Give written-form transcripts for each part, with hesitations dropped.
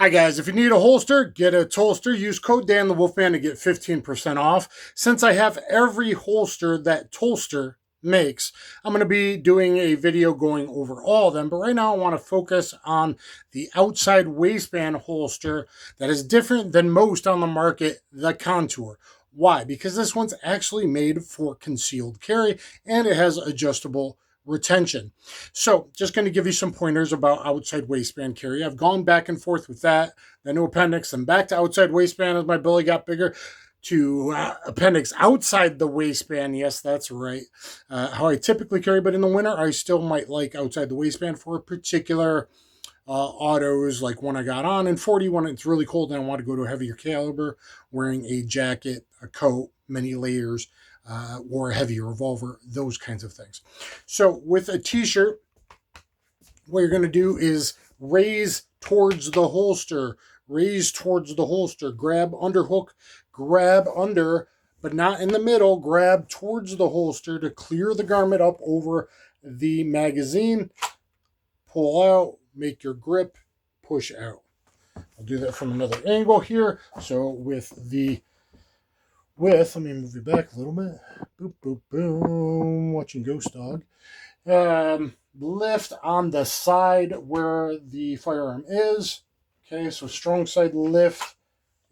Hi guys, if you need a holster, get a Tulster. Use code DanTheWolfman to get 15% off. Since I have every holster that Tulster makes, I'm going to be doing a video going over all of them. But right now I want to focus on the outside waistband holster that is different than most on the market, the Contour. Why? Because this one's actually made for concealed carry and it has adjustable retention. So just going to give you some pointers about outside waistband carry. I've gone back and forth with that, then to appendix, and back to outside waistband as my belly got bigger, to appendix outside the waistband. Yes, that's right. How I typically carry, but in the winter, I still might like outside the waistband for a particular autos, like when I got on, and 40 when it's really cold and I want to go to a heavier caliber, wearing a jacket, a coat, many layers, or a heavier revolver, those kinds of things. So with a t-shirt, what you're going to do is raise towards the holster, grab underhook, grab under, but not in the middle, grab towards the holster to clear the garment up over the magazine, pull out, make your grip, push out. I'll do that from another angle here. So let me move you back a little bit. Boop, boop, boom. Watching Ghost Dog. Lift on the side where the firearm is. Okay, so strong side lift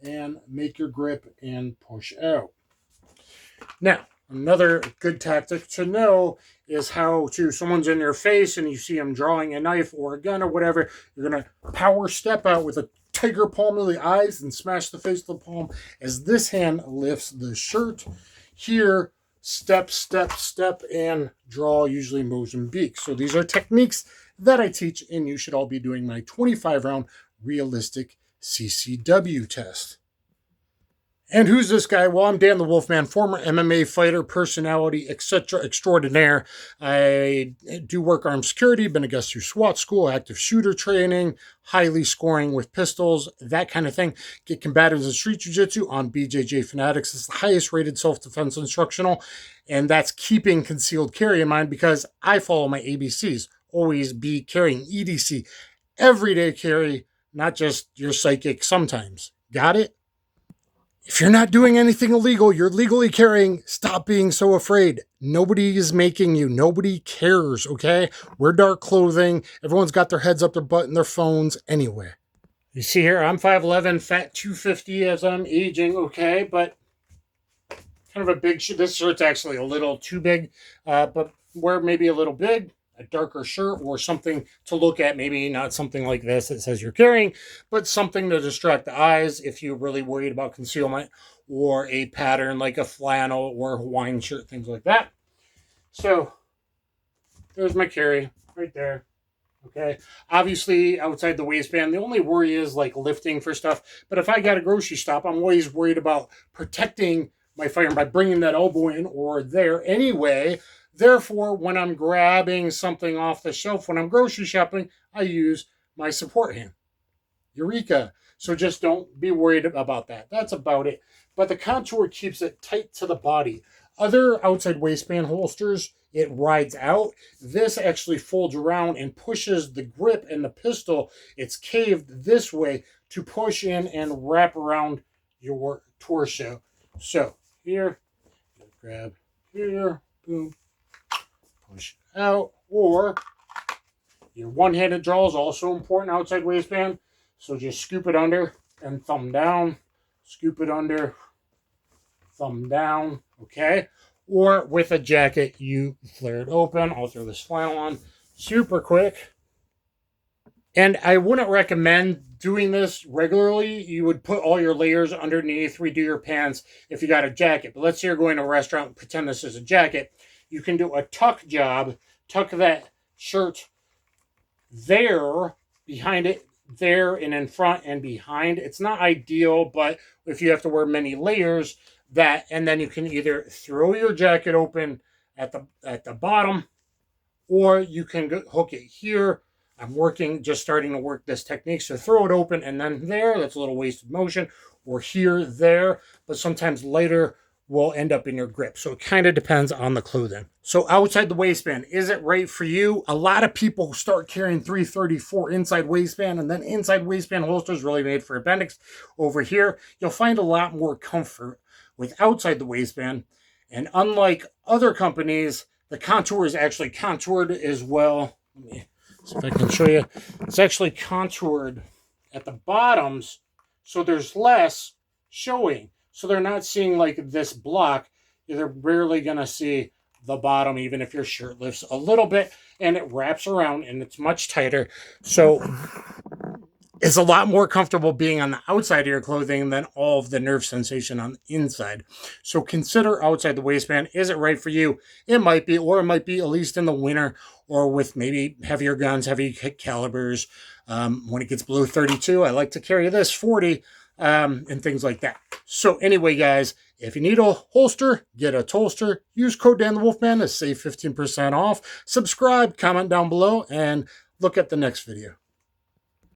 and make your grip and push out. Now, another good tactic to know is how to, someone's in your face and you see them drawing a knife or a gun or whatever, you're going to power step out with a tiger palm of the eyes and smash the face of the palm as this hand lifts the shirt. Here, step, step, step, and draw, usually Mozambique. So these are techniques that I teach, and you should all be doing my 25-round realistic CCW test. And who's this guy? Well, I'm Dan the Wolfman, former MMA fighter, personality, etc. extraordinaire. I do work armed security, been a guest through SWAT school, active shooter training, highly scoring with pistols, that kind of thing. Get combatives in street jiu-jitsu on BJJ Fanatics. It's the highest rated self-defense instructional, and that's keeping concealed carry in mind because I follow my ABCs. Always be carrying EDC. Everyday carry, not just your psychic sometimes. Got it? If you're not doing anything illegal, you're legally carrying, stop being so afraid. Nobody is making you. Nobody cares, okay? Wear dark clothing. Everyone's got their heads up their butt in their phones anyway. You see here, I'm 5'11", fat 250 as I'm aging, okay? But kind of a big shirt. This shirt's actually a little too big, but wear maybe a little big, a darker shirt or something to look at, maybe not something like this that says you're carrying, but something to distract the eyes if you're really worried about concealment, or a pattern like a flannel or a Hawaiian shirt, things like that. So there's my carry right there. Okay, obviously outside the waistband, the only worry is like lifting for stuff, but if I got a grocery stop, I'm always worried about protecting my firearm by bringing that elbow in or there anyway. Therefore, when I'm grabbing something off the shelf, when I'm grocery shopping, I use my support hand. Eureka. So just don't be worried about that. That's about it. But the Contour keeps it tight to the body. Other outside waistband holsters, it rides out. This actually folds around and pushes the grip and the pistol. It's caved this way to push in and wrap around your torso. So here, grab here, boom, push out, or your one-handed draw is also important outside waistband. So just scoop it under and thumb down, scoop it under, thumb down, okay? Or with a jacket, you flare it open. I'll throw this flannel on super quick. And I wouldn't recommend doing this regularly. You would put all your layers underneath, redo your pants if you got a jacket. But let's say you're going to a restaurant, pretend this is a jacket. You can do a tuck job, tuck that shirt there, behind it, there, and in front and behind. It's not ideal, but if you have to wear many layers, that, and then you can either throw your jacket open at the bottom, or you can hook it here. I'm just starting to work this technique, so throw it open and then there. That's a little wasted motion. Or here, there, but sometimes lighter will end up in your grip. So it kind of depends on the clothing. So outside the waistband, is it right for you? A lot of people start carrying 334 inside waistband, and then inside waistband holsters really made for appendix. Over here, you'll find a lot more comfort with outside the waistband. And unlike other companies, the contour is actually contoured as well. Let me see if I can show you. It's actually contoured at the bottoms, so there's less showing. So they're not seeing like this block. They're rarely going to see the bottom, even if your shirt lifts a little bit, and it wraps around and it's much tighter. So it's a lot more comfortable being on the outside of your clothing than all of the nerve sensation on the inside. So consider outside the waistband. Is it right for you? It might be, or it might be at least in the winter or with maybe heavier guns, heavy calibers. When it gets below 32, I like to carry this 40. And things like that. So anyway, guys, if you need a holster, get a Tulster. Use code DanTheWolfman to save 15% off. Subscribe, comment down below, and look at the next video.